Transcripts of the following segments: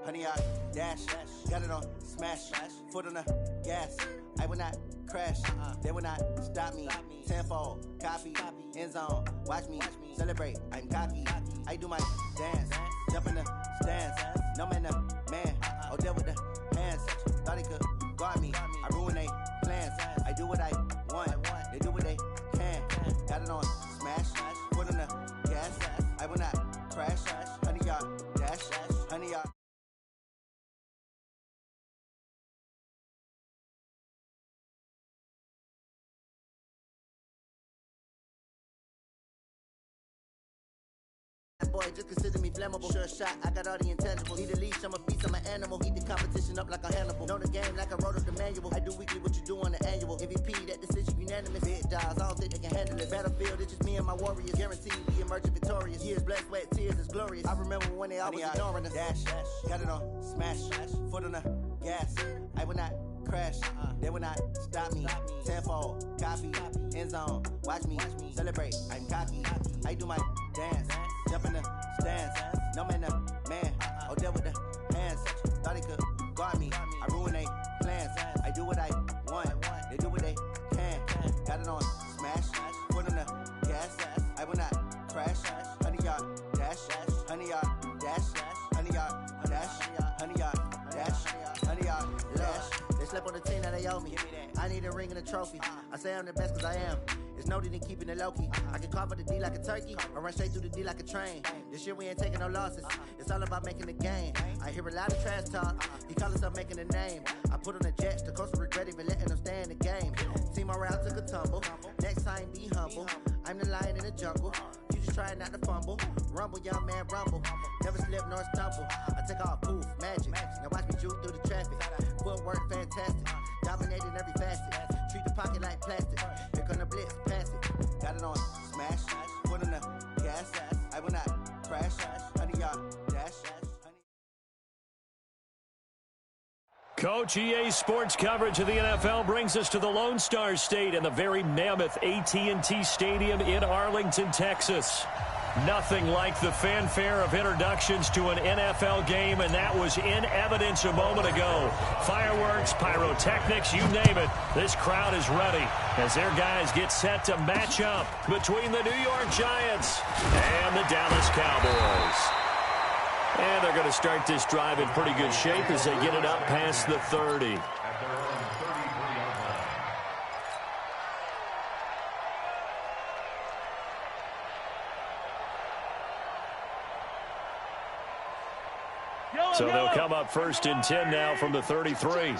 honey yard, dash, got it on, smash, foot on the gas. I will not crash, they will not stop me. Tenfold, copy, end zone, watch me celebrate. I'm cocky, I do my dance, jump in the stands. No man, oh, deal with the hands. Thought he could guard me, I ruin they plans. I do what I want, they do what they can. Got it on, smash, foot on the gas. I will not crash, honey yard, dash, honey yard. Boy, just consider me flammable. Sure shot, I got all the intangibles. Need a leash, I'm a beast, I'm an animal. Eat the competition up like a Hannibal. Know the game like I wrote up the manual. I do weekly what you do on the annual. MVP, that decision unanimous. Big dogs, I don't think they can handle it. Battlefield, it's just me and my warriors. Guaranteed we emerging victorious. Years, blood, sweat, tears, is glorious. I remember when they always ignoring us. Dash, got it on, smash, foot on the gas. I will not crash, they will not stop me. Tenfold, copy, end zone, watch me celebrate. I'm cocky, I do my dance, jump in the stands. No man, oh, deal with the hands. Thought he could guard me, I ruin they plans. I do what I want, they do what they can. Got it on, smash, foot on the gas. I will not crash, honey yard, dash, honey yard, dash, honey yard, dash, honey yard, dash, honey yard, dash. They slept on the team that they owe me. I need a ring and a trophy. I say I'm the best cause I am. It's no need in keeping it low-key. I can carve up the D like a turkey or run straight through the D like a train. This year we ain't taking no losses. It's all about making the game. I hear a lot of trash talk. He call himself making a name. I put on the Jets. The coach will regret even letting them stay in the game. Team morale took a tumble. Next time be humble. I'm the lion in the jungle. You just try not to fumble. Rumble, young man, rumble. Never slip nor stumble. I take off, poof, magic. Now watch me juke through the traffic. Footwork fantastic. Dominating every facet. Treat the pocket like plastic. Here come the blitz, pass it. Got it on, smash, foot on the gas. I will not crash, honey yard, dash, honey. Coach, EA Sports coverage of the NFL brings us to the Lone Star State and the very mammoth AT&T Stadium in Arlington, Texas. Nothing like the fanfare of introductions to an NFL game, and that was in evidence a moment ago. Fireworks, pyrotechnics, you name it. This crowd is ready as their guys get set to match up between the New York Giants and the Dallas Cowboys. And they're going to start this drive in pretty good shape as they get it up past the 30. So they'll come up 1st and 10 now from the 33.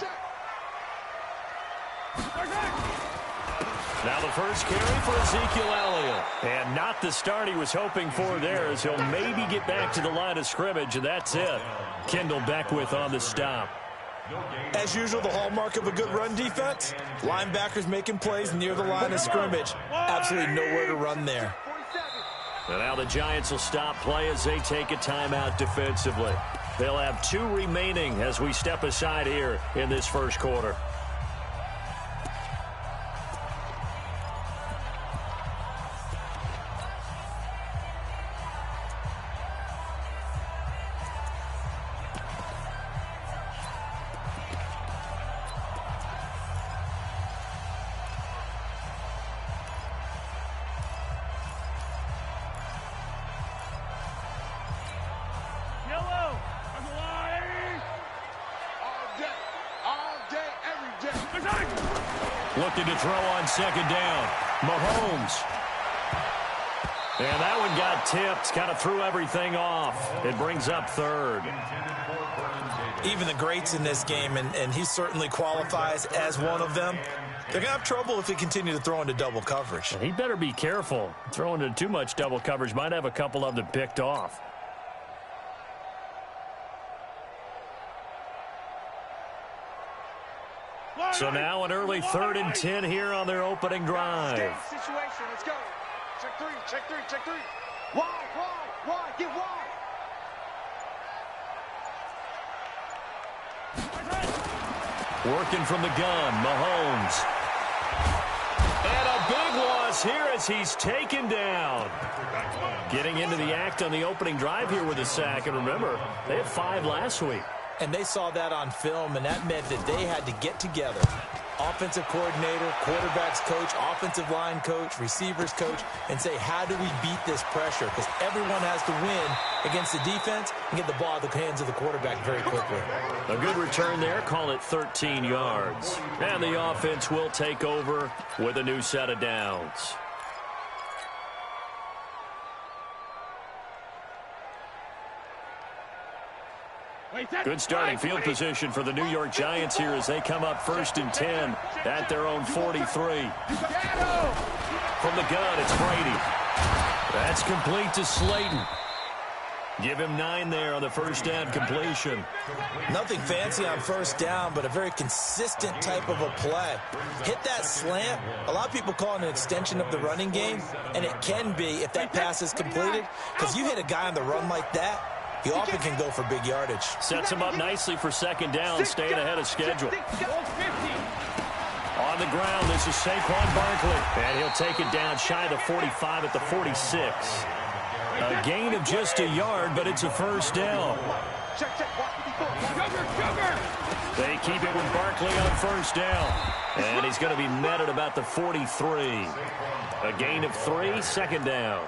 Now the first carry for Ezekiel Elliott. And not the start he was hoping for there, as he'll maybe get back to the line of scrimmage, and that's it. Kendall Beckwith on the stop. As usual, the hallmark of a good run defense, linebackers making plays near the line of scrimmage. Absolutely nowhere to run there. And now the Giants will stop play as they take a timeout defensively. They'll have 2 remaining as we step aside here in this first quarter. Looking to throw on 2nd down. Mahomes. And that one got tipped. Kind of threw everything off. It brings up 3rd. Even the greats in this game, and he certainly qualifies as one of them, they're going to have trouble if they continue to throw into double coverage. He better be careful. Throwing into too much double coverage might have a couple of them picked off. So now an early 3rd and 10 here on their opening drive. Situation, let's go. Check 3, check 3, check 3. Wide, get wide. Working from the gun, Mahomes. And a big loss here as he's taken down. Getting into the act on the opening drive here with a sack. And remember, they had 5 last week. And they saw that on film, and that meant that they had to get together. Offensive coordinator, quarterbacks coach, offensive line coach, receivers coach, and say, how do we beat this pressure? Because everyone has to win against the defense and get the ball out of the hands of the quarterback very quickly. A good return there. Call it 13 yards. And the offense will take over with a new set of downs. Good starting field position for the New York Giants here as they come up 1st and 10 at their own 43. From the gun, it's Brady. That's complete to Slayton. Give him 9 there on the first down completion. Nothing fancy on first down, but a very consistent type of a play. Hit that slant. A lot of people call it an extension of the running game, and it can be if that pass is completed, because you hit a guy on the run like that, he often can go for big yardage. Sets him up nicely for second down, staying ahead of schedule. On the ground, this is Saquon Barkley. And he'll take it down shy of the 45 at the 46. A gain of just a yard, but it's a first down. They keep it with Barkley on first down. And he's going to be met at about the 43. A gain of 3, second down.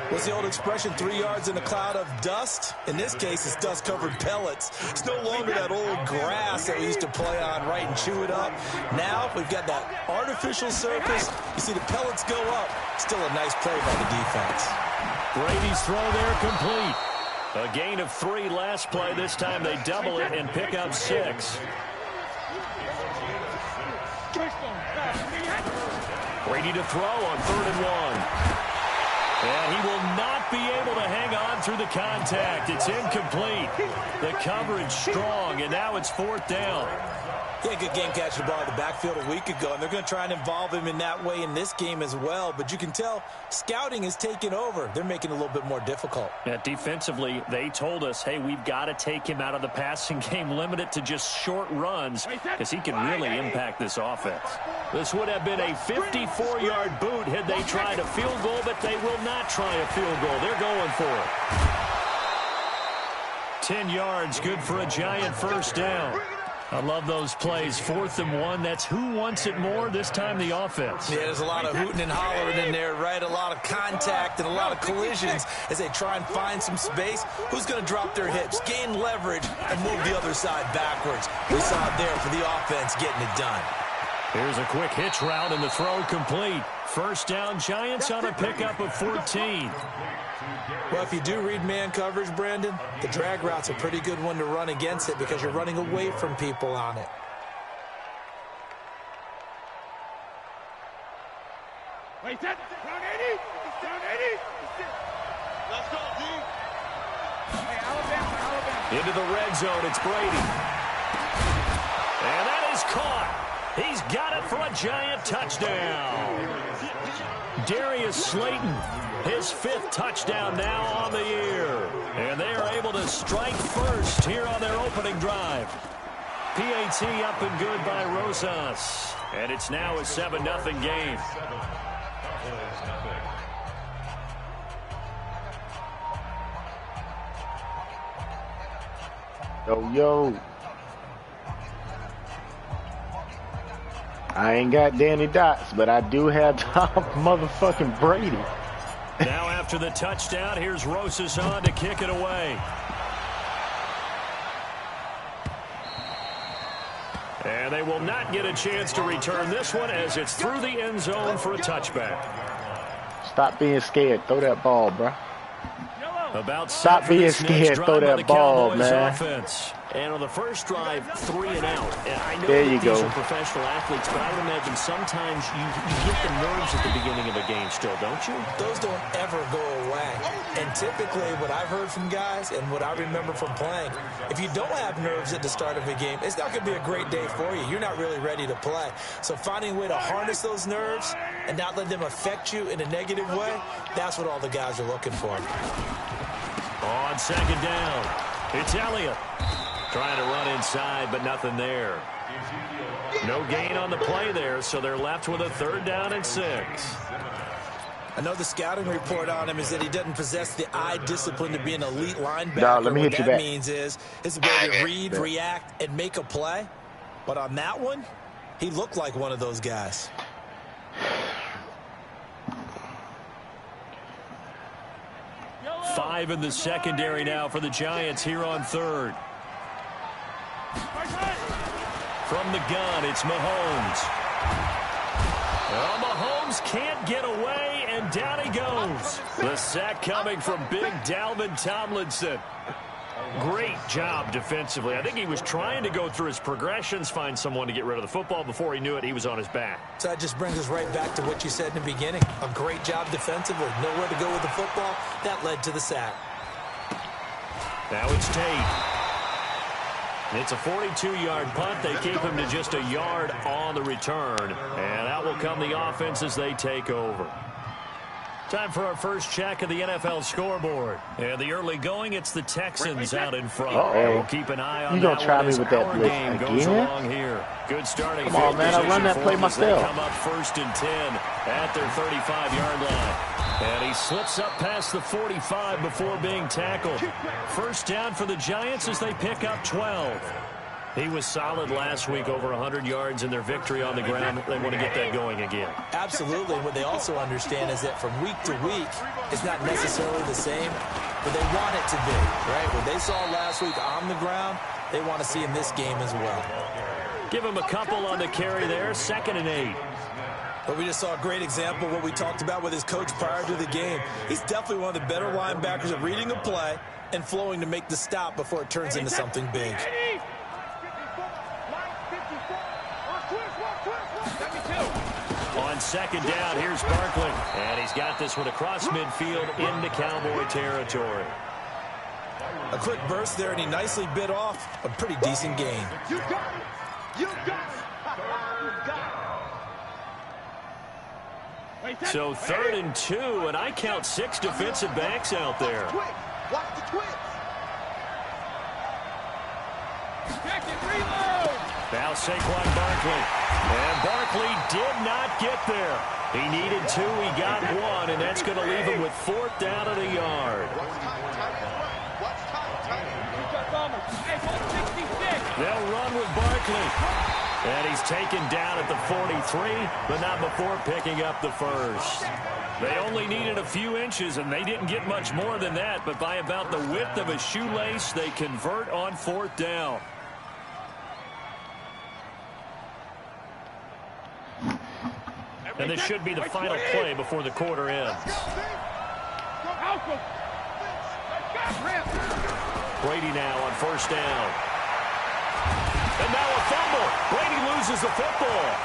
What's the old expression, 3 yards in a cloud of dust? In this case, it's dust-covered pellets. It's no longer that old grass that we used to play on, right, and chew it up. Now we've got that artificial surface. You see the pellets go up. Still a nice play by the defense. Brady's throw there complete. A gain of 3 last play. This time they double it and pick up 6. Brady to throw on 3rd and 1. And he will not be able to hang on through the contact. It's incomplete. The coverage strong, and now it's 4th down. Yeah, good game catching the ball in the backfield a week ago, and they're going to try and involve him in that way in this game as well. But you can tell scouting is taking over. They're making it a little bit more difficult. Yeah, defensively, they told us, hey, we've got to take him out of the passing game, limit it to just short runs, because he can really impact this offense. This would have been a 54-yard boot had they tried a field goal, but they will not try a field goal. They're going for it. 10 yards, good for a Giant first down. I love those plays. 4th and 1. That's who wants it more. This time the offense. Yeah, there's a lot of hooting and hollering in there, right? A lot of contact and a lot of collisions as they try and find some space. Who's going to drop their hips, gain leverage, and move the other side backwards? We saw it there for the offense getting it done. Here's a quick hitch route and the throw complete. First down, Giants on a pickup of 14. Well, if you do read man coverage, Brandon, the drag route's a pretty good one to run against it because you're running away from people on it. Wait, that down 80, down 80. Let's go, D. Hey, Alabama. Into the red zone, it's Brady. And that is caught. He's got it for a Giant touchdown. Darius Slayton, his 5th touchdown now on the year. And they are able to strike first here on their opening drive. PAT up and good by Rosas. And it's now a 7-0 game. Yo. I ain't got Danny Dots, but I do have Tom motherfucking Brady. Now after the touchdown, here's Rosas on to kick it away. And they will not get a chance to return this one as it's through the end zone for a touchback. Stop being scared. Throw that ball, bro. Stop being scared. Throw that ball, man. Offense. And on the first drive, 3 and out. And I know there that you these go. are professional athletes, but I would imagine sometimes you get the nerves at the beginning of a game still, don't you? Those don't ever go away. And typically what I've heard from guys and what I remember from playing, if you don't have nerves at the start of a game, it's not going to be a great day for you. You're not really ready to play. So finding a way to harness those nerves and not let them affect you in a negative way, that's what all the guys are looking for. On second down, it's Elliott. Trying to run inside, but nothing there. No gain on the play there, so they're left with a 3rd down and 6. I know the scouting report on him is that he doesn't possess the eye discipline to be an elite linebacker. Dog, let me hit what you that back. means is his ability to read, react, and make a play. But on that one, he looked like one of those guys. Five in the secondary now for the Giants here on third. From the gun, it's Mahomes. Well, Mahomes can't get away, and down he goes. The sack coming from big Dalvin Tomlinson. Great job defensively. I think he was trying to go through his progressions, find someone to get rid of the football. Before he knew it, he was on his back. So that just brings us right back to what you said in the beginning. A great job defensively. Nowhere to go with the football. That led to the sack. Now it's Tate. It's a 42-yard punt. They keep him to just a yard on the return. And out will come the offense as they take over. Time for our first check of the NFL scoreboard. And the early going, it's the Texans out in front. We'll keep an eye on that one as our game goes along here. Good starting Come on, man. I run that play myself. They come up 1st and 10 at their 35-yard line. And he slips up past the 45 before being tackled. First down for the Giants as they pick up 12. He was solid last week, over 100 yards in their victory on the ground. They want to get that going again. Absolutely. What they also understand is that from week to week, it's not necessarily the same, but they want it to be, right? What they saw last week on the ground, they want to see in this game as well. Give him a couple on the carry there, 2nd and 8. But we just saw a great example of what we talked about with his coach prior to the game. He's definitely one of the better linebackers at reading a play and flowing to make the stop before it turns into something big. On 2nd down, here's Barkley. And he's got this one across midfield into Cowboy territory. A quick burst there, and he nicely bit off a pretty decent gain. You got it. You got it. You got it. So 3rd and 2, and I count 6 defensive backs out there. Watch the twitch. Check it, reload. Now Saquon Barkley. And Barkley did not get there. He needed 2, he got 1, and that's going to leave him with 4th down at a yard. They'll run with Barkley. And he's taken down at the 43, but not before picking up the first. They only needed a few inches, and they didn't get much more than that, but by about the width of a shoelace, they convert on 4th down. And this should be the final play before the quarter ends. Brady now on 1st down. And now a fumble. Brady loses the football.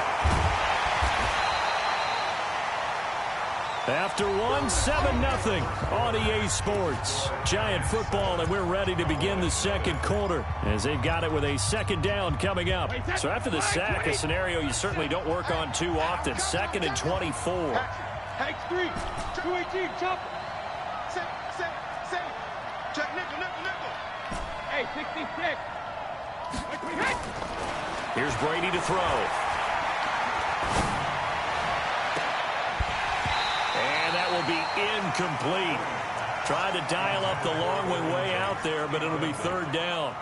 After 7-0 on EA Sports. Giant football, and we're ready to begin the second quarter as they've got it with a 2nd down coming up. So after the sack, a scenario you certainly don't work on too often. 2nd and 24. Hanks 3, 218, chop. Set. Check nickel. Hey, 66. Here's Brady to throw. And that will be incomplete. Tried to dial up the long way out there, but it'll be 3rd down.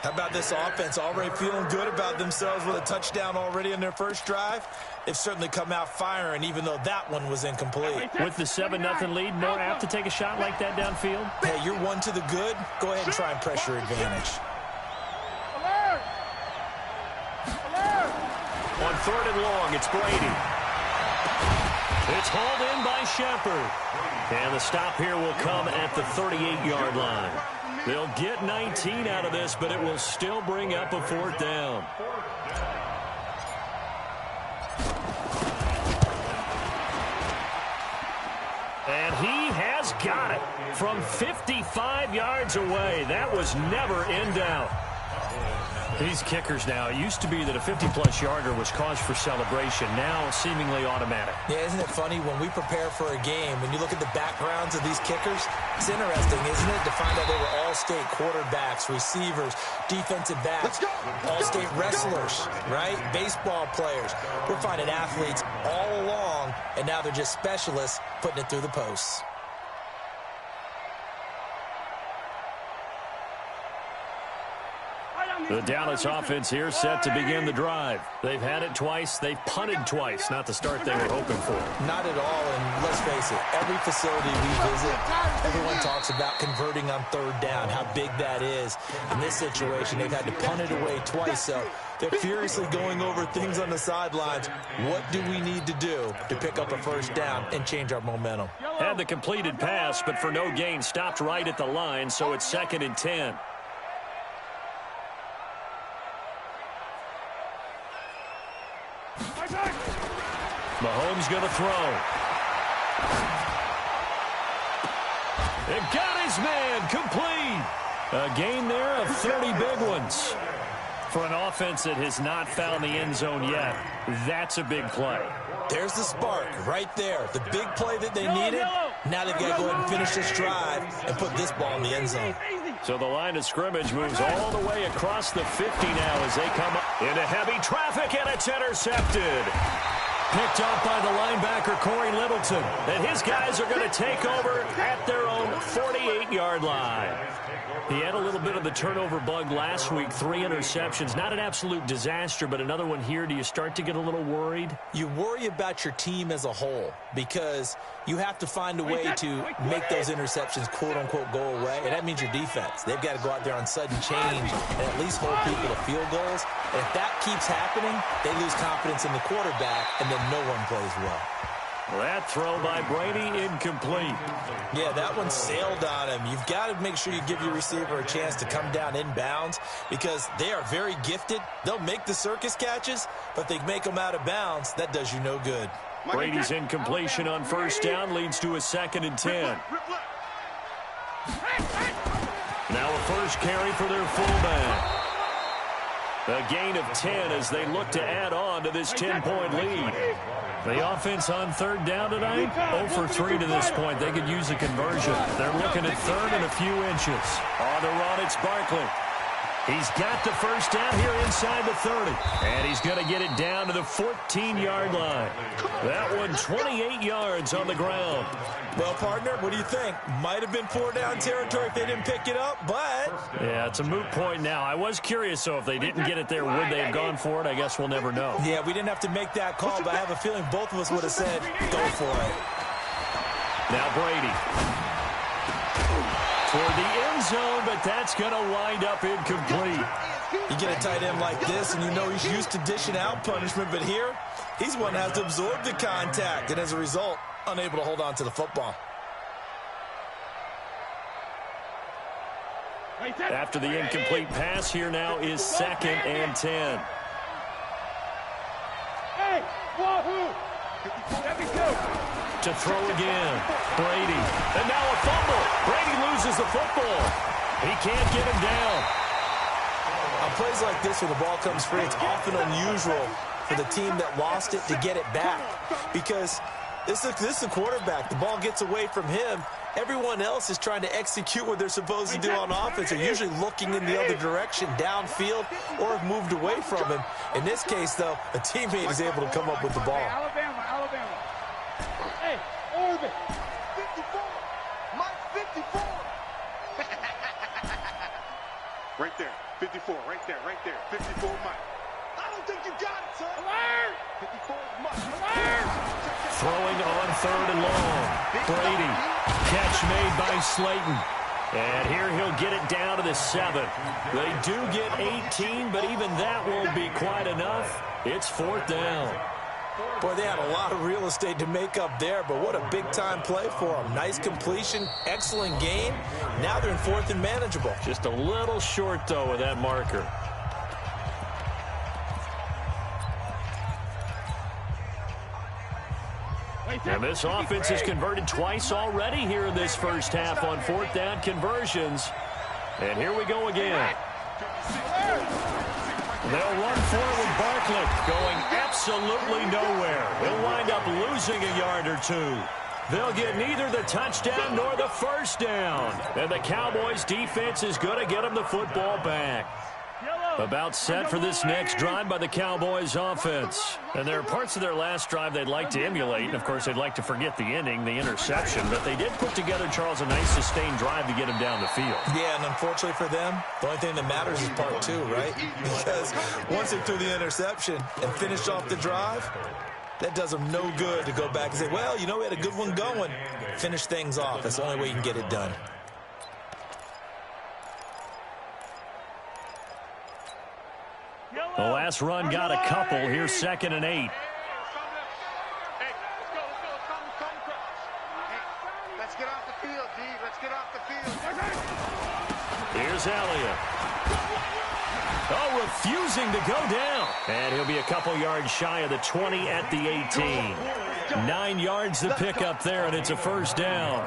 How about this offense already feeling good about themselves with a touchdown already in their first drive? They've certainly come out firing, even though that one was incomplete. With the 7-0 lead, more apt to take a shot like that downfield? Hey, you're 1 to the good. Go ahead and try and press your advantage. On 3rd and long, it's Brady. It's hauled in by Shepard. And the stop here will come at the 38-yard line. They'll get 19 out of this, but it will still bring up a 4th down. And he has got it from 55 yards away. That was never in doubt. These kickers now, it used to be that a 50-plus yarder was cause for celebration. Now, seemingly automatic. Yeah, isn't it funny when we prepare for a game, when you look at the backgrounds of these kickers, it's interesting, isn't it, to find out they were all-state quarterbacks, receivers, defensive backs, all-state wrestlers, right? Baseball players. We're finding athletes all along, and now they're just specialists putting it through the posts. The Dallas offense here set to begin the drive. They've had it twice. They've punted twice. Not the start they were hoping for. Not at all, and let's face it, every facility we visit, everyone talks about converting on third down, how big that is. In this situation, they've had to punt it away twice, so they're furiously going over things on the sidelines. What do we need to do to pick up a first down and change our momentum? Had the completed pass, but for no gain, stopped right at the line, so it's 2nd and 10. Mahomes going to throw. It got his man complete. A gain there of 30 big ones. For an offense that has not found the end zone yet, that's a big play. There's the spark right there. The big play that they needed. Now they've got to go ahead and finish this drive and put this ball in the end zone. So the line of scrimmage moves all the way across the 50 now as they come up into heavy traffic, and it's intercepted. Picked up by the linebacker, Corey Littleton. And his guys are going to take over at their own 48-yard line. He had a little bit of the turnover bug last week, 3 interceptions. Not an absolute disaster, but another one here. Do you start to get a little worried? You worry about your team as a whole because you have to find a way to make those interceptions, quote-unquote, go away, and that means your defense. They've got to go out there on sudden change and at least hold people to field goals. And if that keeps happening, they lose confidence in the quarterback, and then no one plays well. That throw by Brady, incomplete. Yeah, that one sailed on him. You've got to make sure you give your receiver a chance to come down inbounds because they are very gifted. They'll make the circus catches, but they make them out of bounds. That does you no good. Brady's incompletion on first down leads to a 2nd and 10. Now a first carry for their fullback. A gain of 10 as they look to add on to this 10-point lead. The offense on third down tonight, 0 for 3 to this point. They could use a conversion. They're looking at third and a few inches. On the run, it's Barkley. He's got the first down here inside the 30. And he's going to get it down to the 14-yard line. That one 28 yards on the ground. Well, partner, what do you think? Might have been 4-down territory if they didn't pick it up, but... Yeah, it's a moot point now. I was curious, so if they didn't get it there, would they have gone for it? I guess we'll never know. Yeah, we didn't have to make that call, but I have a feeling both of us would have said, go for it. Now Brady. Toward the end zone, but that's going to wind up incomplete. You get a tight end like this, and you know he's used to dishing out punishment, but here, he's one that has to absorb the contact, and as a result, unable to hold on to the football. After the incomplete pass, here now is 2nd and 10. Hey, wahoo! To throw again, Brady. And now a fumble. Brady loses the football. He can't get him down. On plays like this where the ball comes free, it's often unusual for the team that lost it to get it back because this is a quarterback. The ball gets away from him. Everyone else is trying to execute what they're supposed to do on offense. They're usually looking in the other direction, downfield, or have moved away from him. In this case, though, a teammate is able to come up with the ball. Alabama. Hey, Orbit. 54. Mike 54. Right there. 54. Right there. 54 Mike. I don't think you got it, sir. Alert! 54 Mike. Alert! Throwing on third and long. Brady. Catch made by Slayton. And here he'll get it down to the 7. They do get 18, but even that won't be quite enough. It's 4th down. Boy, they had a lot of real estate to make up there, but what a big-time play for them. Nice completion, excellent game. Now they're in 4th and manageable. Just a little short, though, with that marker. And this offense has converted twice already here in this first half on 4th down conversions. And here we go again. They'll run forward with Barkley, going absolutely nowhere. He'll wind up losing a yard or two. They'll get neither the touchdown nor the first down. And the Cowboys' defense is going to get them the football back. About set for this next drive by the Cowboys offense. And there are parts of their last drive they'd like to emulate. And, of course, they'd like to forget the ending, the interception. But they did put together, Charles, a nice sustained drive to get him down the field. Yeah, and unfortunately for them, the only thing that matters is part two, right? Because once they threw the interception and finished off the drive, that does them no good to go back and say, well, you know, we had a good one going. Finish things off. That's the only way you can get it done. The last run got a couple. Here's 2nd and 8. Let's get off the field, D. Let's get off the field. Here's Elliott. Oh, refusing to go down. And he'll be a couple yards shy of the 20 at the 18. 9 yards to pick up there, and it's a first down.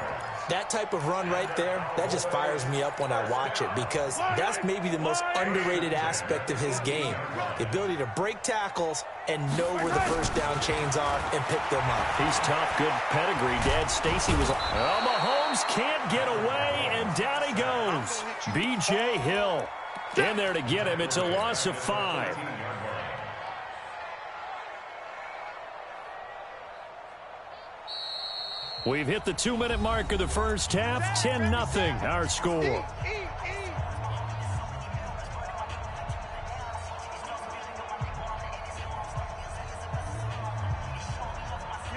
That type of run right there, that just fires me up when I watch it because that's maybe the most underrated aspect of his game. The ability to break tackles and know where the first down chains are and pick them up. He's tough, good pedigree. Dad Stacy was... Oh, Mahomes can't get away, and down he goes. B.J. Hill in there to get him. It's a loss of 5. We've hit the 2-minute mark of the first half. 10-0 our score.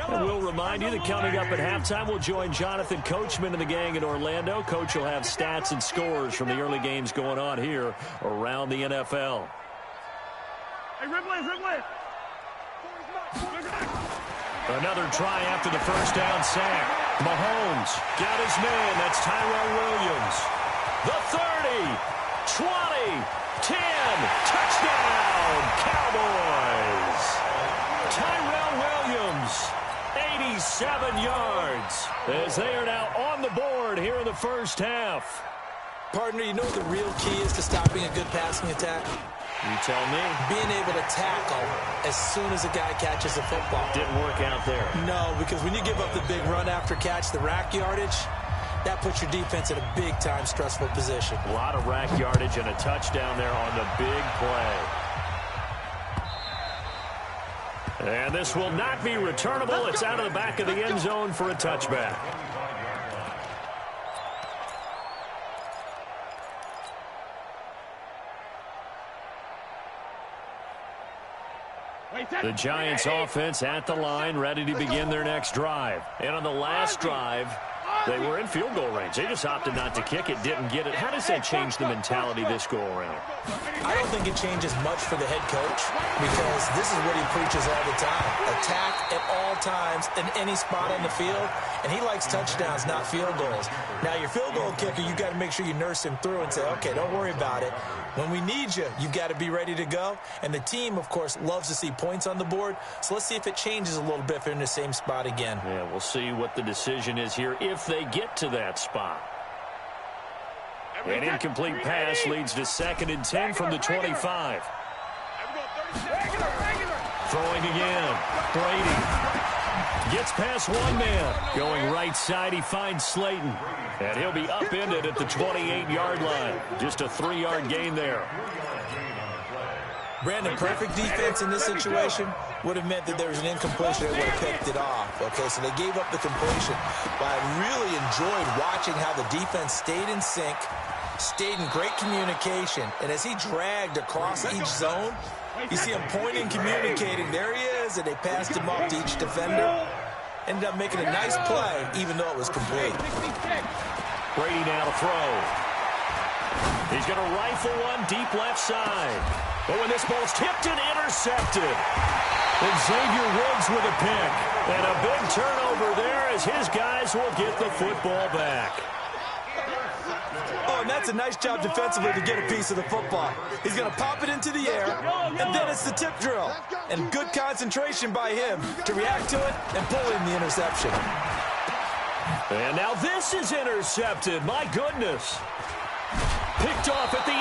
And we'll remind you that coming up at halftime, we'll join Jonathan Coachman and the gang in Orlando. Coach will have stats and scores from the early games going on here around the NFL. Hey, Ripley. Another try after the first down sack. Mahomes got his man. That's Tyrell Williams. The 30, 20, 10. Touchdown, Cowboys. Tyrell Williams, 87 yards, as they are now on the board here in the first half. Partner, you know what the real key is to stopping a good passing attack? You tell me. Being able to tackle as soon as a guy catches the football. Didn't work out there. No, because when you give up the big run after catch, the rack yardage, that puts your defense in a big-time stressful position. A lot of rack yardage and a touchdown there on the big play. And this will not be returnable. It's out of the back of the end zone for a touchback. The Giants offense at the line, ready to begin their next drive. And on the last drive, they were in field goal range. They just opted not to kick it, didn't get it. How does that change the mentality this go around? I don't think it changes much for the head coach because this is what he preaches all the time. Attack at all times in any spot on the field, and he likes touchdowns, not field goals. Now, your field goal kicker, you've got to make sure you nurse him through and say, okay, don't worry about it. When we need you, you've got to be ready to go. And the team, of course, loves to see points on the board. So let's see if it changes a little bit if they're in the same spot again. Yeah, we'll see what the decision is here if they get to that spot. An incomplete pass leads to 2nd and 10 from the 25. Throwing again. Brady gets past one man. Going right side, he finds Slayton. And he'll be upended at the 28-yard line. Just a 3-yard gain there. Brandon, perfect defense in this situation would have meant that there was an incompletion that would have picked it off. Okay, so they gave up the completion. But I really enjoyed watching how the defense stayed in sync, stayed in great communication. And as he dragged across each zone, you see him pointing, communicating. There he is, and they passed him up to each defender. Ended up making a nice play, even though it was complete. Brady now to throw. He's going to rifle one deep left side. But when this ball's tipped and intercepted, and Xavier Woods with a pick. And a big turnover there as his guys will get the football back. Oh, and that's a nice job defensively to get a piece of the football. He's going to pop it into the air, and then it's the tip drill. And good concentration by him to react to it and pull in the interception. And now this is intercepted. My goodness. Picked off at the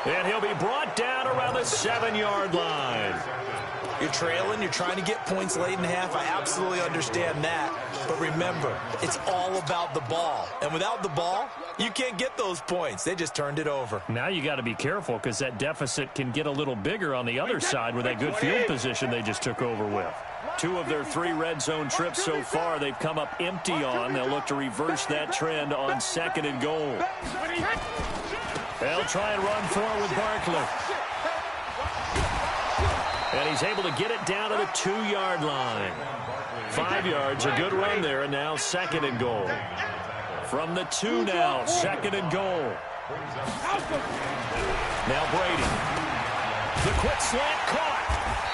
18. And he'll be brought down around the 7-yard line. You're trailing. You're trying to get points late in the half. I absolutely understand that. But remember, it's all about the ball. And without the ball, you can't get those points. They just turned it over. Now you got to be careful because that deficit can get a little bigger on the other side with that good field position they just took over with. 2 of their 3 red zone trips so far they've come up empty on. They'll look to reverse that trend on 2nd and goal. They'll try and run forward with Barkley. And he's able to get it down to the 2-yard line. 5 yards, a good run there, and now 2nd and goal. From the 2 now, 2nd and goal. Now Brady. The quick slant caught.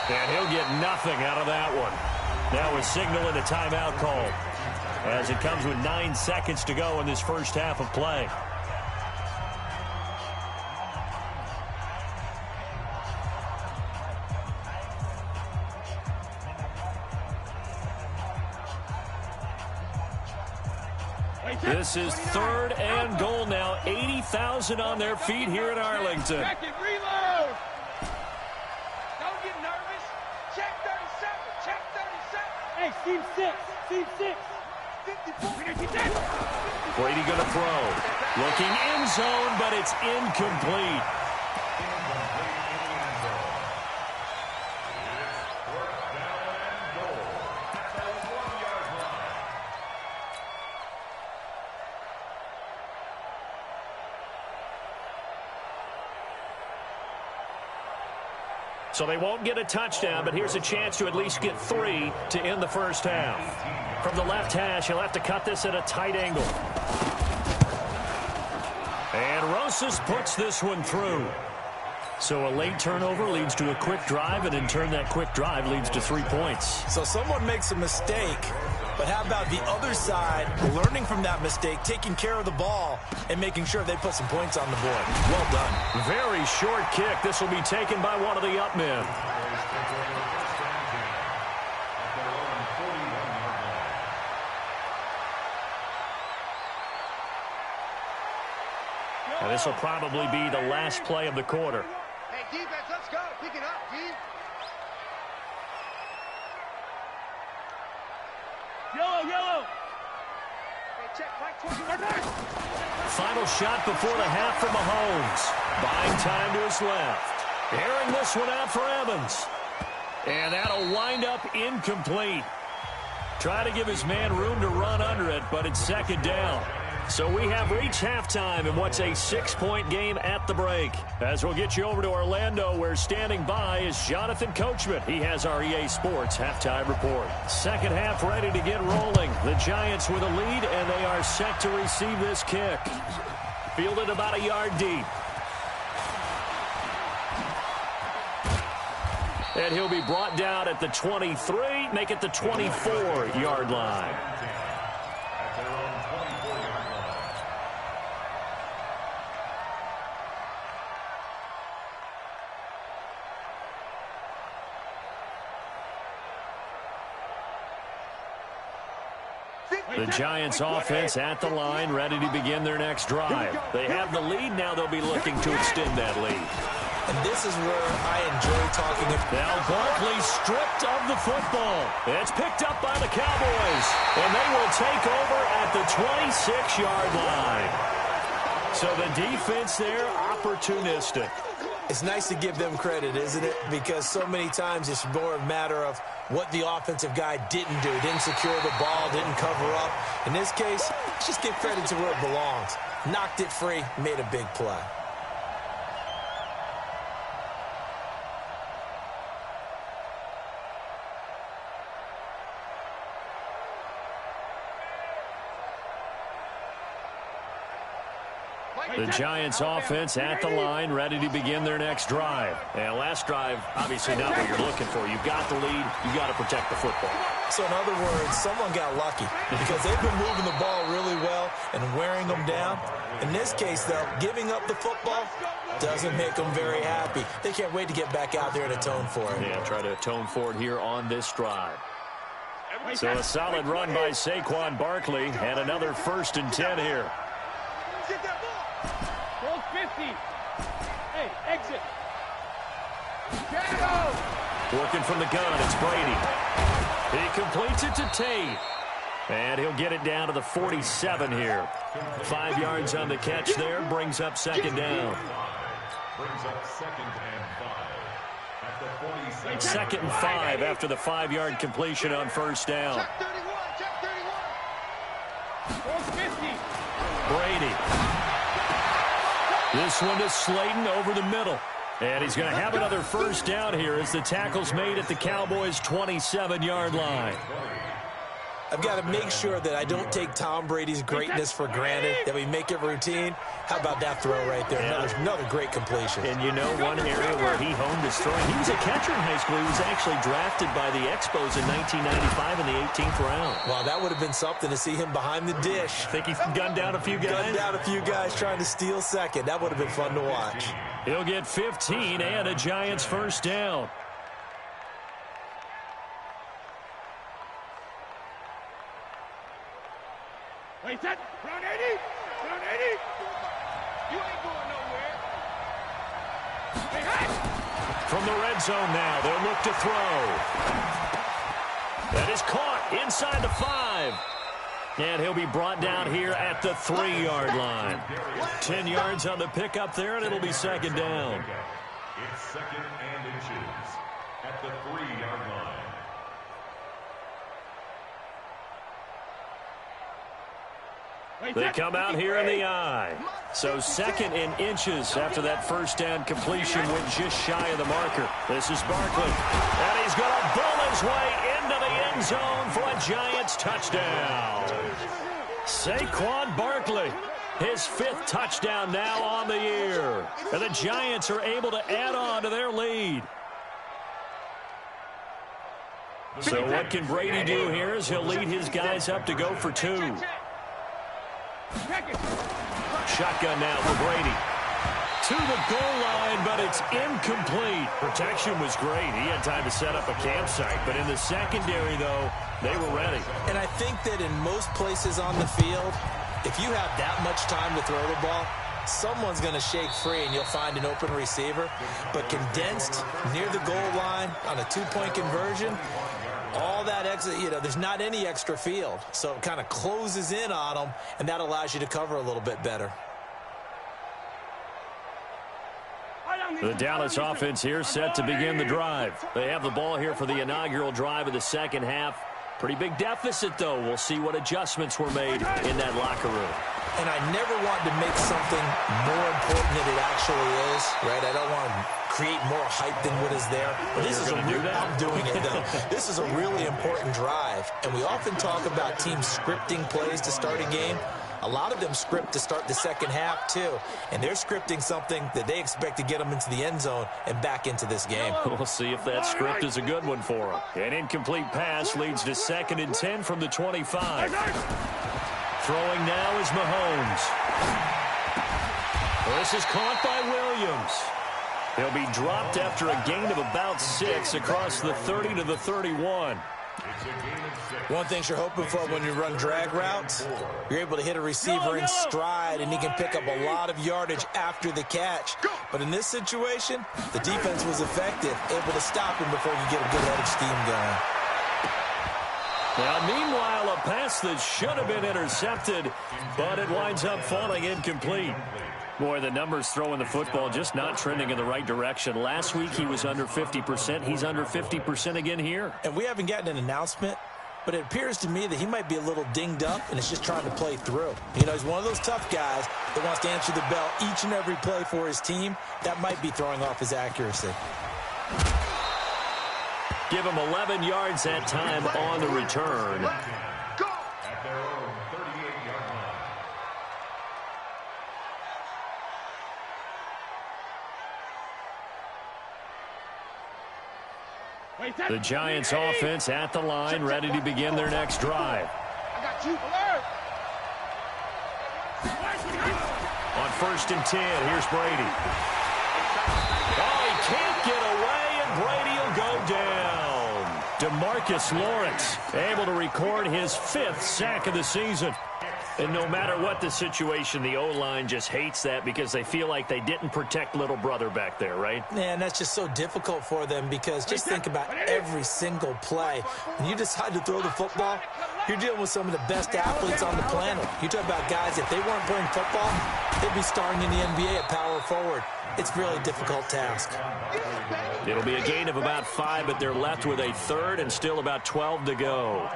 And he'll get nothing out of that one. That was signaling a timeout call as it comes with 9 seconds to go in this first half of play. This is 3rd and goal now. 80,000 on their feet here in Arlington. Check it, reload. Don't get nervous. Check 37. Check 37. Hey, team 6. Team 6. 54. Brady going to throw. Looking end zone, but it's incomplete. So they won't get a touchdown, but here's a chance to at least get 3 to end the first half. From the left hash, he'll have to cut this at a tight angle. And Rosas puts this one through. So a late turnover leads to a quick drive, and in turn that quick drive leads to 3 points. So someone makes a mistake, but how about the other side learning from that mistake, taking care of the ball, and making sure they put some points on the board? Well done. Very short kick. This will be taken by one of the up men. And this will probably be the last play of the quarter. Hey, defense, let's go. Pick it up, D. Yellow. Hey, check, Mike, 20. Final shot before the half for Mahomes. Buying time to his left. Airing this one out for Evans. And that'll wind up incomplete. Try to give his man room to run under it, but it's 2nd down. So we have reached halftime in what's a 6-point game at the break. As we'll get you over to Orlando, where standing by is Jonathan Coachman. He has our EA Sports halftime report. Second half ready to get rolling. The Giants with a lead, and they are set to receive this kick. Fielded about a yard deep. And he'll be brought down at the 23, make it the 24-yard line. The Giants offense at the line, ready to begin their next drive. They have the lead. Now they'll be looking to extend that lead. And this is where I enjoy talking about. Now Barkley stripped of the football. It's picked up by the Cowboys. And they will take over at the 26-yard line. So the defense there, opportunistic. It's nice to give them credit, isn't it? Because so many times it's more a matter of what the offensive guy didn't do. Didn't secure the ball, didn't cover up. In this case, let's just give credit to where it belongs. Knocked it free, made a big play. The Giants offense at the line, ready to begin their next drive. And last drive, obviously not what you're looking for. You've got the lead. You've got to protect the football. So in other words, someone got lucky because they've been moving the ball really well and wearing them down. In this case, though, giving up the football doesn't make them very happy. They can't wait to get back out there and atone for it. Yeah, try to atone for it here on this drive. So a solid run by Saquon Barkley and another 1st and 10 here. Get that ball. Hey, exit. Working from the gun, it's Brady. He completes it to Tate. And he'll get it down to the 47 here. 5 yards on the catch there, brings up second down. Brings up 2nd and 5 at the 47. 2nd and 5 after the 5-yard completion on first down. Check 31, check 31. 450. Brady. This one to Slayton over the middle. And he's going to have another first down here as the tackle's made at the Cowboys' 27-yard line. I've got to make sure that I don't take Tom Brady's greatness for granted, that we make it routine. How about that throw right there? Another great completion. And you know one area where he honed his throwing. He was a catcher in high school. He was actually drafted by the Expos in 1995 in the 18th round. Well, that would have been something to see him behind the dish. Think he gunned down a few guys? Gunned down a few guys trying to steal second. That would have been fun to watch. He'll get 15 and a Giants first down. Wait, that. Round 80. Round 80. You ain't going nowhere. Hey, hey. From the red zone now, they'll look to throw. That is caught inside the 5. And he'll be brought down here at the 3-yard line. 10 yards on the pickup there, and it'll be second down. It's 2nd and inches at the 3-yard line. They come out here in the eye. So 2nd and inches after that first down completion went just shy of the marker. This is Barkley. And he's going to bull his way into the end zone for a Giants touchdown. Saquon Barkley, his 5th touchdown now on the year. And the Giants are able to add on to their lead. So what can Brady do here as he'll lead his guys up to go for 2. Shotgun now for Brady. To the goal line, but it's incomplete. Protection was great. He had time to set up a campsite. But in the secondary, though, they were ready. And I think that in most places on the field, if you have that much time to throw the ball, someone's going to shake free and you'll find an open receiver. But condensed near the goal line on a 2-point conversion, all that extra, there's not any extra field. So it kind of closes in on them, and that allows you to cover a little bit better. The Dallas offense here set to begin the drive. They have the ball here for the inaugural drive of the second half. Pretty big deficit, though. We'll see what adjustments were made in that locker room. And I never want to make something more important than it actually is, right? I don't want to create more hype than what is there. But this is I'm doing it, though. This is a really important drive. And we often talk about teams scripting plays to start a game. A lot of them script to start the second half, too. And they're scripting something that they expect to get them into the end zone and back into this game. We'll see if that script is a good one for them. An incomplete pass leads to 2nd and 10 from the 25. Throwing now is Mahomes. This is caught by Williams. He'll be dropped after a gain of about 6 across the 30 to the 31. One thing you're hoping for when you run drag routes, you're able to hit a receiver in stride, and he can pick up a lot of yardage after the catch. But in this situation, the defense was effective, able to stop him before you get a good head of steam going. Now, meanwhile, a pass that should have been intercepted, but it winds up falling incomplete. Boy, the numbers throwing the football just not trending in the right direction. Last week, he was under 50%. He's under 50% again here. And we haven't gotten an announcement, but it appears to me that he might be a little dinged up and is just trying to play through. He's one of those tough guys that wants to answer the bell each and every play for his team. That might be throwing off his accuracy. Give him 11 yards that time on the return. At their own 38-yard line. The Giants offense at the line, ready to begin their next drive. I got you. Alert. On 1st and 10, here's Brady. Oh, he can't get away, and Brady will go down. DeMarcus Lawrence able to record his 5th sack of the season. And no matter what the situation, the O-line just hates that because they feel like they didn't protect little brother back there, right? Man, that's just so difficult for them because just think about every single play. When you decide to throw the football, you're dealing with some of the best athletes on the planet. You talk about guys, if they weren't playing football, they'd be starring in the NBA at power forward. It's a really difficult task. It'll be a gain of about 5, but they're left with a third and still about 12 to go.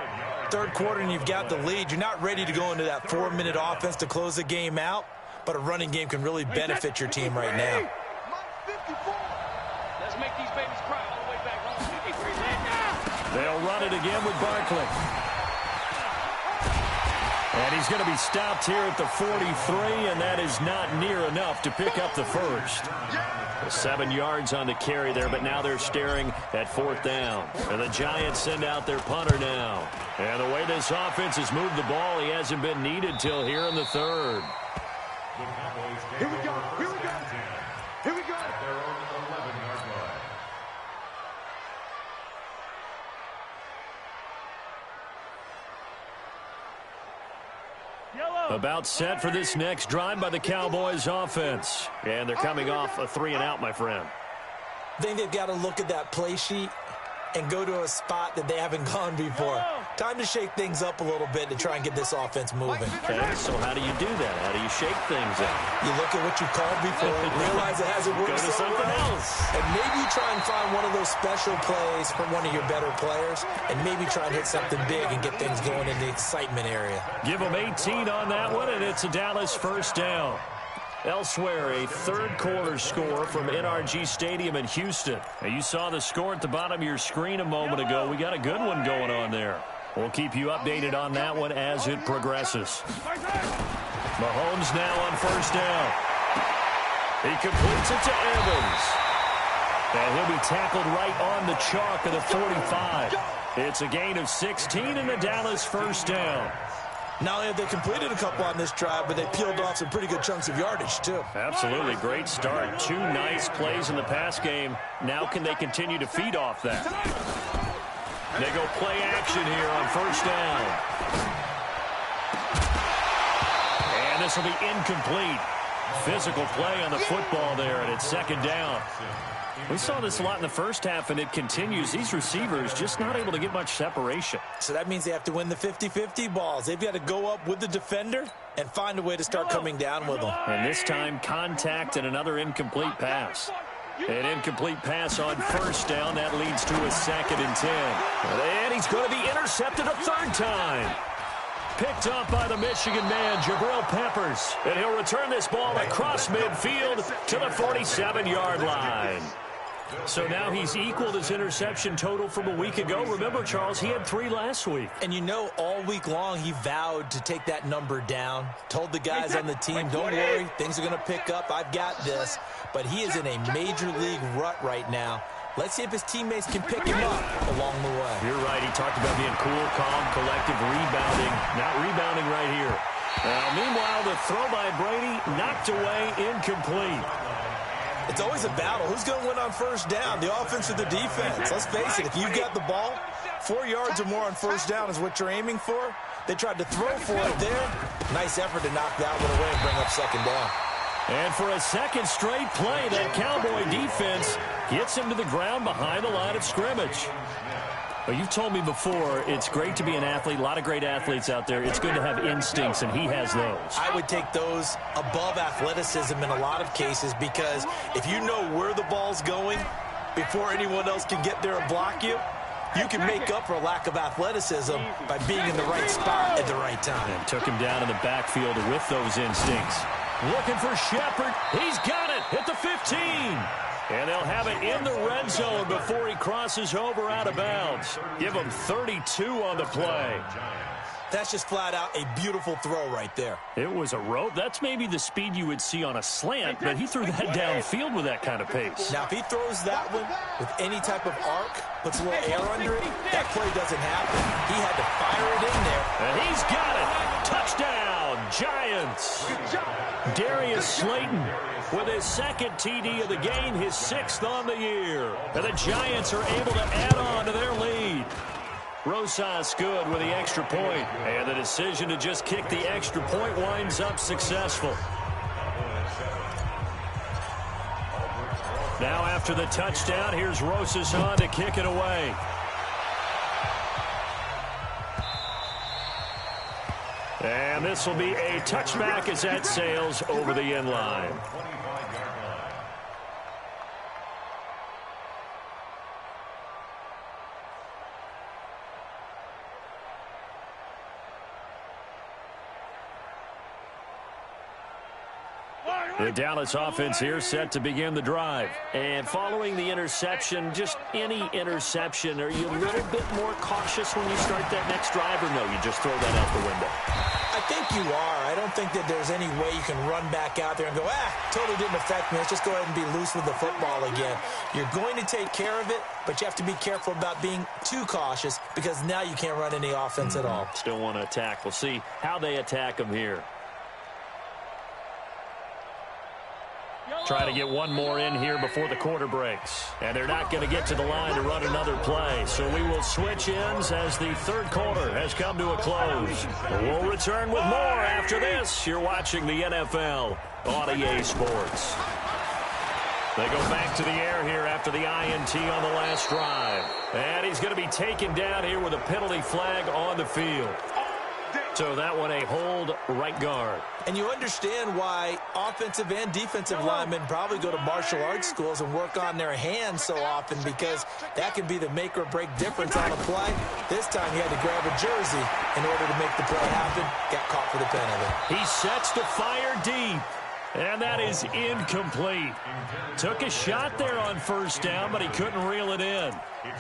Third quarter and you've got the lead. You're not ready to go into that 4-minute offense to close the game out, but a running game can really benefit your team right now. Let's make these babies cry all the way back home. They'll run it again with Barkley. And he's going to be stopped here at the 43, and that is not near enough to pick up the first. 7 yards on the carry there, but now they're staring at 4th down. And the Giants send out their punter now. And the way this offense has moved the ball, he hasn't been needed till here in the third. Here we go. Here we go. Here we go. Their own 11-yard line. About set for this next drive by the Cowboys offense. And they're coming off a 3-and-out, my friend. I think they've got to look at that play sheet and go to a spot that they haven't gone before. Time to shake things up a little bit to try and get this offense moving. Okay, so how do you do that? How do you shake things up? You look at what you called before, realize it hasn't worked Go to so something well, else. and maybe try and find one of those special plays from one of your better players, and maybe try and hit something big and get things going in the excitement area. Give them 18 on that one, and it's a Dallas first down. Elsewhere, a third-quarter score from NRG Stadium in Houston. Now, you saw the score at the bottom of your screen a moment ago. We got a good one going on there. We'll keep you updated on that one as it progresses. Mahomes now on first down. He completes it to Evans. And he'll be tackled right on the chalk of the 45. It's a gain of 16 and the Dallas first down. Not only have they completed a couple on this drive, but they peeled off some pretty good chunks of yardage, too. Absolutely. Great start. 2 nice plays in the pass game. Now can they continue to feed off that? They go play action here on first down. And this will be incomplete. Physical play on the football there, and it's second down. We saw this a lot in the first half, and it continues. These receivers just not able to get much separation. So that means they have to win the 50-50 balls. They've got to go up with the defender and find a way to start coming down with them. And this time, contact and another incomplete pass. An incomplete pass on first down. That leads to a 2nd and 10. And he's going to be intercepted a 3rd time. Picked up by the Michigan man, Jabril Peppers. And he'll return this ball across midfield to the 47-yard line. So now he's equaled his interception total from a week ago. Remember, Charles, he had 3 last week. And you know, all week long he vowed to take that number down. Told the guys on the team, don't worry, things are going to pick up. I've got this. But he is in a major league rut right now. Let's see if his teammates can pick him up along the way. You're right. He talked about being cool, calm, collective, rebounding. Not rebounding right here. Meanwhile, the throw by Brady knocked away, incomplete. It's always a battle. Who's going to win on first down, the offense or the defense? Let's face it, if you've got the ball, 4 yards or more on first down is what you're aiming for. They tried to throw for it there. Nice effort to knock that one away and bring up second down. And for a second straight play, that Cowboy defense gets him to the ground behind the line of scrimmage. Well, you've told me before, it's great to be an athlete. A lot of great athletes out there. It's good to have instincts, and he has those. I would take those above athleticism in a lot of cases because if you know where the ball's going before anyone else can get there and block you, you can make up for a lack of athleticism by being in the right spot at the right time. And took him down in the backfield with those instincts. Looking for Shepard. He's got it at the 15. And they'll have it in the red zone before he crosses over out of bounds. Give him 32 on the play. That's just flat out a beautiful throw right there. It was a rope. That's maybe the speed you would see on a slant, but he threw that downfield with that kind of pace. Now, if he throws that one with any type of arc, puts a little air under it, that play doesn't happen. He had to fire it in there. And he's got it. Touchdown, Giants. Darius Slayton with his 2nd TD of the game, his 6th on the year. And the Giants are able to add on to their lead. Rosas good with the extra point. And the decision to just kick the extra point winds up successful. Now after the touchdown, here's Rosas on to kick it away. And this will be a touchback as that sails over the end line. The Dallas offense here set to begin the drive. And following the interception, just any interception, are you a little bit more cautious when you start that next drive, or no, you just throw that out the window? I think you are. I don't think that there's any way you can run back out there and go, totally didn't affect me. Let's just go ahead and be loose with the football again. You're going to take care of it, but you have to be careful about being too cautious because now you can't run any offense at all. Still want to attack. We'll see how they attack them here. Try to get one more in here before the quarter breaks. And they're not going to get to the line to run another play. So we will switch ends as the third quarter has come to a close. We'll return with more after this. You're watching the NFL on EA Sports. They go back to the air here after the INT on the last drive. And he's going to be taken down here with a penalty flag on the field. So that one a hold right guard. And you understand why offensive and defensive linemen probably go to martial arts schools and work on their hands so often, because that can be the make or break difference on a play. This time he had to grab a jersey in order to make the play happen. Got caught for the penalty. He sets to fire deep. And that is incomplete. Took a shot there on first down, but he couldn't reel it in.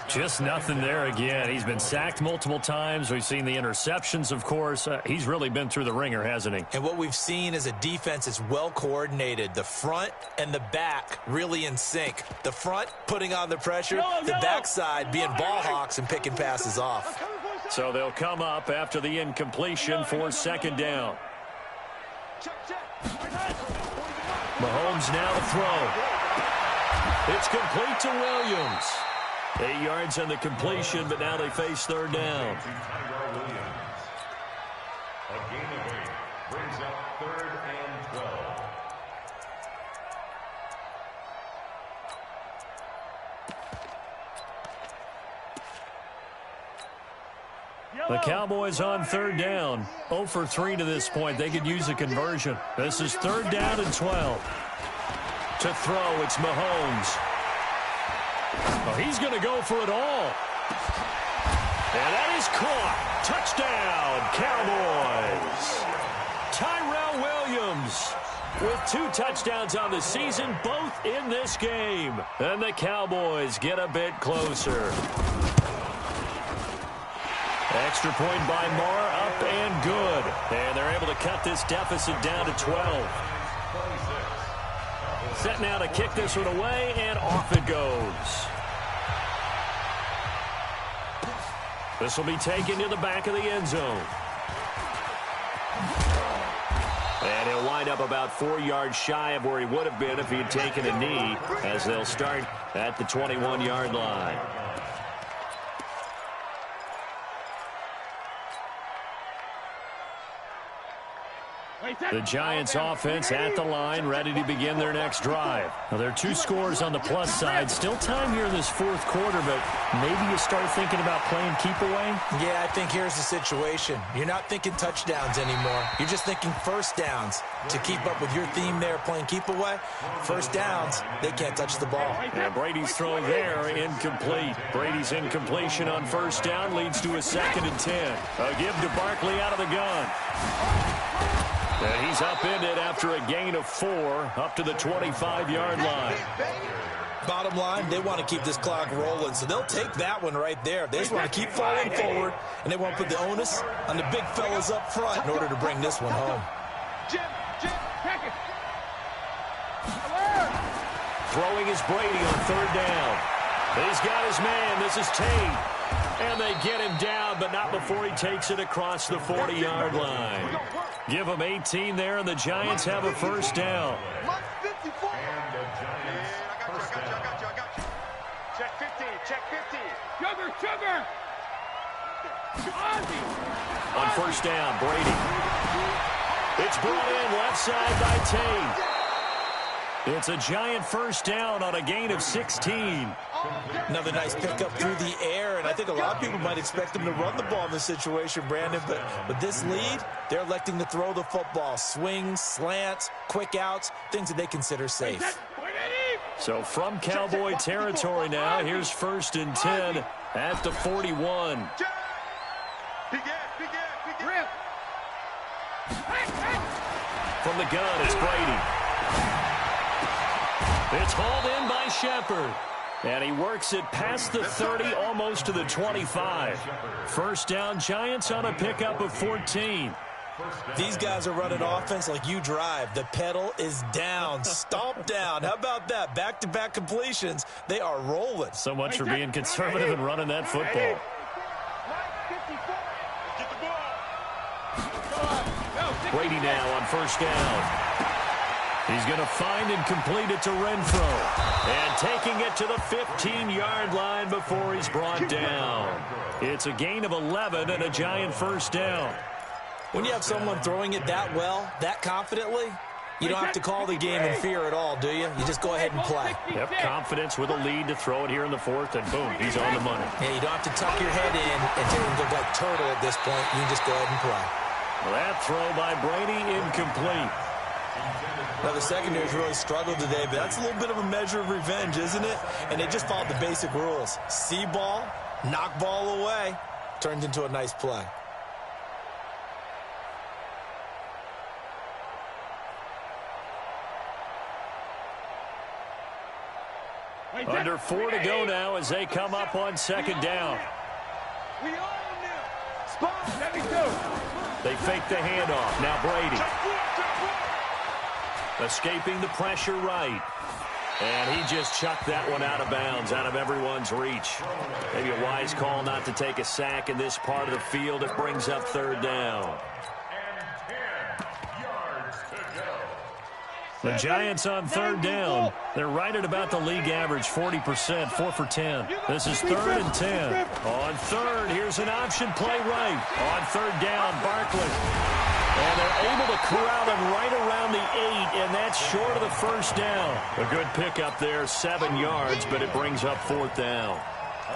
Just nothing there again. He's been sacked multiple times. We've seen the interceptions, of course. He's really been through the ringer, hasn't he? And what we've seen is a defense that's well coordinated. The front and the back really in sync. The front putting on the pressure, the backside being ball hawks and picking passes off. So they'll come up after the incompletion for second down. Mahomes now to throw. It's complete to Williams. 8 yards on the completion, but now they face third down. A gain of 8 brings up 3rd and 12. The Cowboys on third down. 0 for 3 to this point. They could use a conversion. This is 3rd down and 12. To throw, it's Mahomes. Oh, he's going to go for it all. And that is caught. Touchdown, Cowboys. Tyrell Williams with 2 touchdowns on the season, both in this game. And the Cowboys get a bit closer. Extra point by Marr, up and good. And they're able to cut this deficit down to 12. Set now to kick this one away, and off it goes. This will be taken to the back of the end zone. And he'll wind up about 4 yards shy of where he would have been if he had taken a knee, as they'll start at the 21-yard line. The Giants offense at the line, ready to begin their next drive. Now, there are 2 scores on the plus side. Still time here in this 4th quarter, but maybe you start thinking about playing keep away? Yeah, I think here's the situation. You're not thinking touchdowns anymore. You're just thinking first downs. To keep up with your theme there, playing keep away, first downs, they can't touch the ball. And Brady's throw there, incomplete. Brady's incompletion on first down leads to a 2nd and 10. A give to Barkley out of the gun. And he's upended after a gain of 4 up to the 25-yard line. Bottom line, they want to keep this clock rolling, so they'll take that one right there. They just want to keep falling forward, and they want to put the onus on the big fellas up front in order to bring this one home. Jim, pack it. Throwing is Brady on 3rd down. He's got his man. This is Tate. And they get him down, but not before he takes it across the 40-yard line. Give them 18 there, and the Giants have a first down. And the Giants first down. Check 15, check 15. Sugar! On first down, Brady. It's brought in left side by Tate. It's a Giant first down on a gain of 16. Another nice pickup through the air, and I think a lot of people might expect them to run the ball in this situation, Brandon, but with this lead, they're electing to throw the football. Swings, slants, quick outs, things that they consider safe. So from Cowboy territory now, here's 1st and 10 at the 41. From the gun, it's Brady. It's hauled in by Shepard. And he works it past the 30, almost to the 25. First down, Giants on a pickup of 14. These guys are running offense like you drive. The pedal is down, stomp down. How about that? Back-to-back completions. They are rolling. So much for being conservative and running that football. Brady now on first down. He's going to find and complete it to Renfro. And taking it to the 15-yard line before he's brought down. It's a gain of 11 and a Giant first down. When you have someone throwing it that well, that confidently, you don't have to call the game in fear at all, do you? You just go ahead and play. Yep, confidence with a lead to throw it here in the 4th, and boom, he's on the money. Yeah, you don't have to tuck your head in and take him to like turtle at this point. You can just go ahead and play. Well, that throw by Brady, incomplete. Now, the secondary's really struggled today, but that's a little bit of a measure of revenge, isn't it? And they just followed the basic rules. See ball, knock ball away, turned into a nice play. Under 4 to go now as they come up on 2nd down. They fake the handoff. Now Brady. Escaping the pressure right. And he just chucked that one out of bounds, out of everyone's reach. Maybe a wise call not to take a sack in this part of the field. It brings up 3rd down. The Giants on 3rd down. They're right at about the league average, 40%, 4 for 10. This is 3rd and 10. On 3rd, here's an option play right. On 3rd down, Barkley. And they're able to corral him right around the 8, and that's short of the first down. A good pickup there, 7 yards, but it brings up 4th down.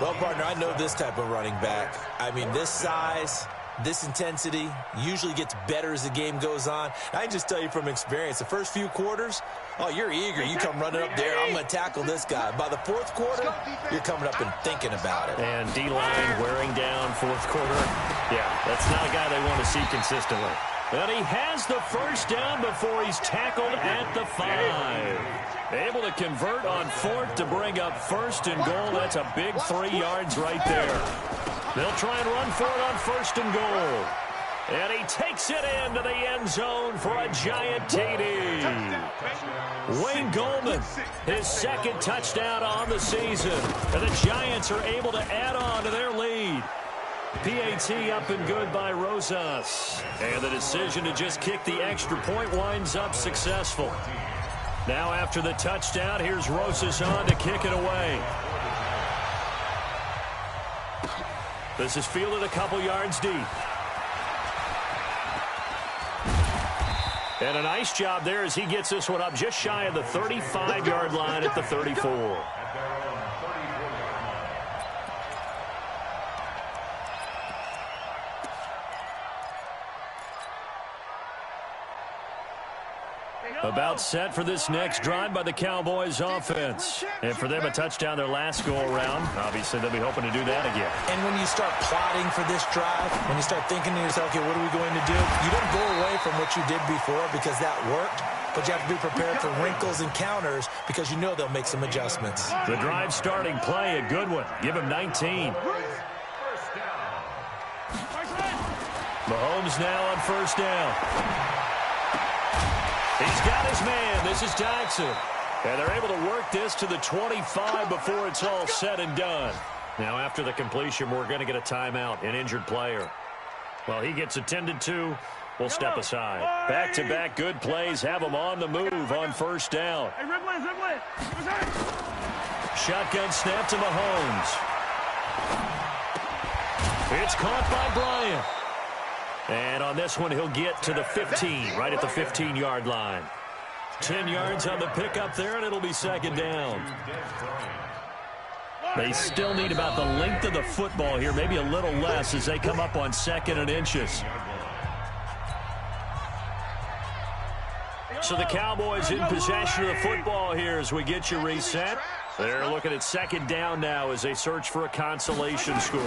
Well, partner, I know this type of running back. I mean, this size, this intensity usually gets better as the game goes on. I can just tell you from experience, the first few quarters, oh, you're eager. You come running up there, I'm going to tackle this guy. By the 4th quarter, you're coming up and thinking about it. And D-line wearing down 4th quarter. Yeah, that's not a guy they want to see consistently. And he has the first down before he's tackled at the 5. Able to convert on 4th to bring up 1st and goal. That's a big 3 yards right there. They'll try and run for it on 1st and goal. And he takes it into the end zone for a Giant TD. Wayne Goldman, his 2nd touchdown on the season. And the Giants are able to add on to their lead. PAT up and good by Rosas. And the decision to just kick the extra point winds up successful. Now after the touchdown, here's Rosas on to kick it away. This is fielded a couple yards deep. And a nice job there as he gets this one up just shy of the 35-yard line at the 34. About set for this next drive by the Cowboys offense. And for them, a touchdown their last go-around. Obviously, they'll be hoping to do that again. And when you start plotting for this drive, when you start thinking to yourself, okay, what are we going to do? You don't go away from what you did before because that worked, but you have to be prepared for wrinkles and counters because you know they'll make some adjustments. The drive starting play, a good one. Give him 19. Mahomes now on first down. He's got his man. This is Jackson. And they're able to work this to the 25 before it's all said and done. Now, after the completion, we're going to get a timeout, an injured player. Well, he gets attended to. We'll step aside. Back-to-back good plays have him on the move on first down. Shotgun snap to Mahomes. It's caught by Bryant. And on this one, he'll get to the 15, right at the 15-yard line. 10 yards on the pickup there, and it'll be second down. They still need about the length of the football here, maybe a little less as they come up on 2nd and inches. So the Cowboys in possession of the football here as we get you reset. They're looking at 2nd down now as they search for a consolation score.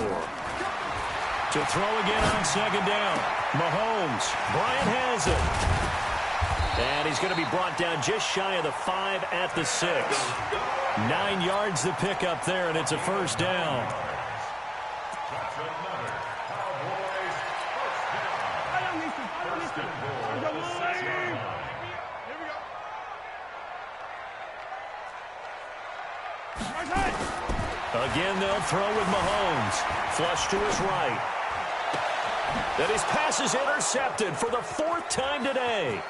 To throw again on 2nd down. Mahomes. Bryant has it. And he's going to be brought down just shy of the 5 at the 6. 9 yards the pickup there, and it's a first down. Again, they'll throw with Mahomes. Flush to his right. And his pass is intercepted for the 4th time today.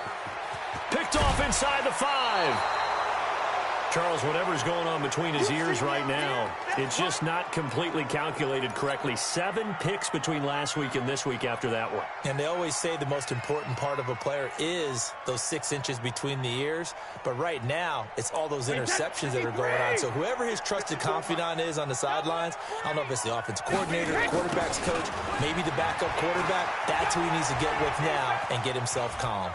Picked off inside the 5. Charles, whatever's going on between his ears right now, it's just not completely calculated correctly. 7 picks between last week and this week after that one. And they always say the most important part of a player is those 6 inches between the ears. But right now, it's all those interceptions that are going on. So whoever his trusted confidant is on the sidelines, I don't know if it's the offensive coordinator, the quarterback's coach, maybe the backup quarterback, that's who he needs to get with now and get himself calm.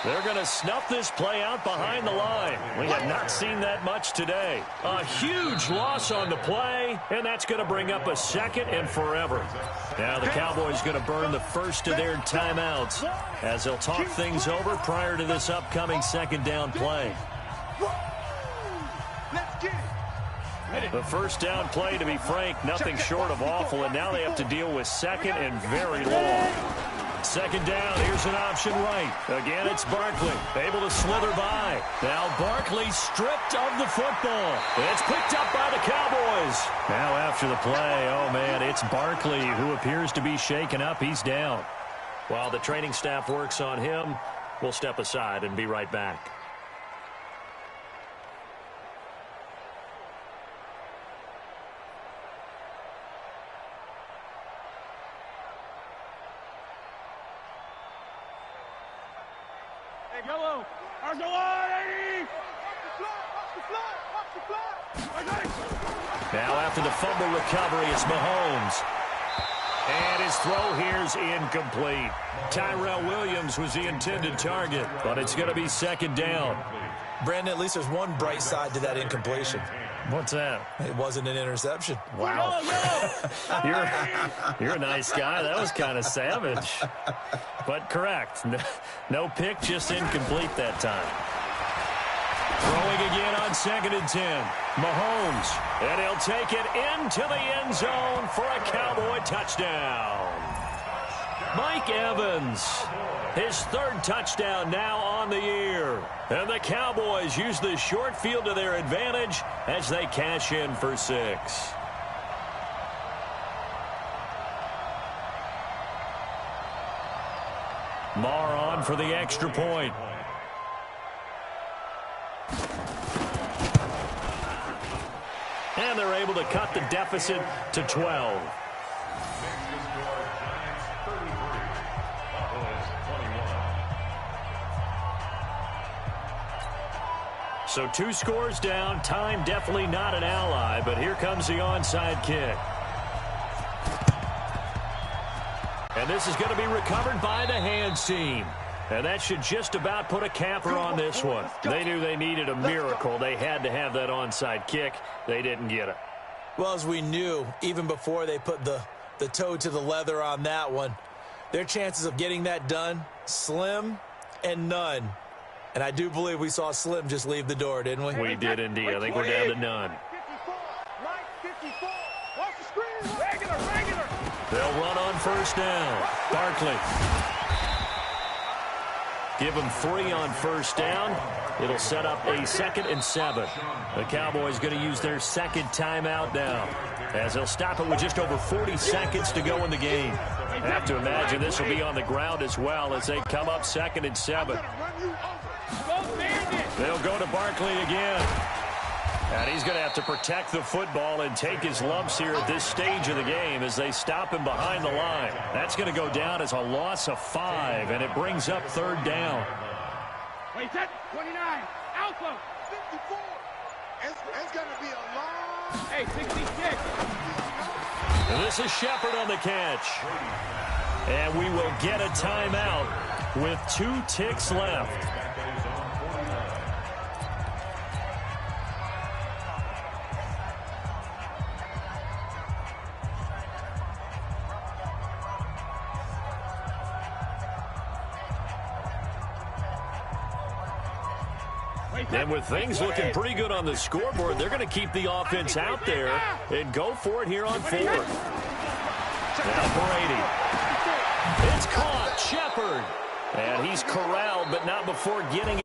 They're going to snuff this play out behind the line. We have not seen that much today. A huge loss on the play, and that's going to bring up a 2nd and forever. Now the Cowboys going to burn the first of their timeouts as they'll talk things over prior to this upcoming 2nd down play. The first down play, to be frank, nothing short of awful, and now they have to deal with 2nd and very long. 2nd down, here's an option right. Again, it's Barkley, able to slither by. Now Barkley stripped of the football. It's picked up by the Cowboys. Now after the play, oh man, it's Barkley who appears to be shaken up. He's down. While the training staff works on him, we'll step aside and be right back. Yellow, Argelani! Now after the fumble recovery, it's Mahomes. And his throw here's incomplete. Tyrell Williams was the intended target, but it's going to be 2nd down. Brandon, at least there's one bright side to that incompletion. What's that? It wasn't an interception. Wow. You're a nice guy. That was kind of savage. But correct. No pick, just incomplete that time. Throwing again on 2nd and 10. Mahomes. And he'll take it into the end zone for a Cowboy touchdown. Mike Evans. His 3rd touchdown now on the year. And the Cowboys use the short field to their advantage as they cash in for 6. Marr on for the extra point. And they're able to cut the deficit to 12. So 2 scores down. Time definitely not an ally, but here comes the onside kick. And this is going to be recovered by the hands team. And that should just about put a capper on this one. They knew they needed a miracle. They had to have that onside kick. They didn't get it. Well, as we knew, even before they put the toe to the leather on that one, their chances of getting that done, slim and none. And I do believe we saw Slim just leave the door, didn't we? We did indeed. I think we're down to none. They'll run on first down. Barkley. Give them 3 on first down. It'll set up a 2nd and 7. The Cowboys going to use their 2nd timeout now, as they'll stop it with just over 40 seconds to go in the game. I have to imagine this will be on the ground as well as they come up 2nd and 7. They'll go to Barkley again. And he's going to have to protect the football and take his lumps here at this stage of the game as they stop him behind the line. That's going to go down as a loss of 5, and it brings up 3rd down. Wait, set. 29. Alpha. 54. It's going to be a long. Hey, 66. And this is Shepard on the catch. And we will get a timeout with 2 ticks left. And with things looking pretty good on the scoreboard, they're going to keep the offense out there and go for it here on 4th. Now Brady. It's caught. Shepard. And he's corralled, but not before getting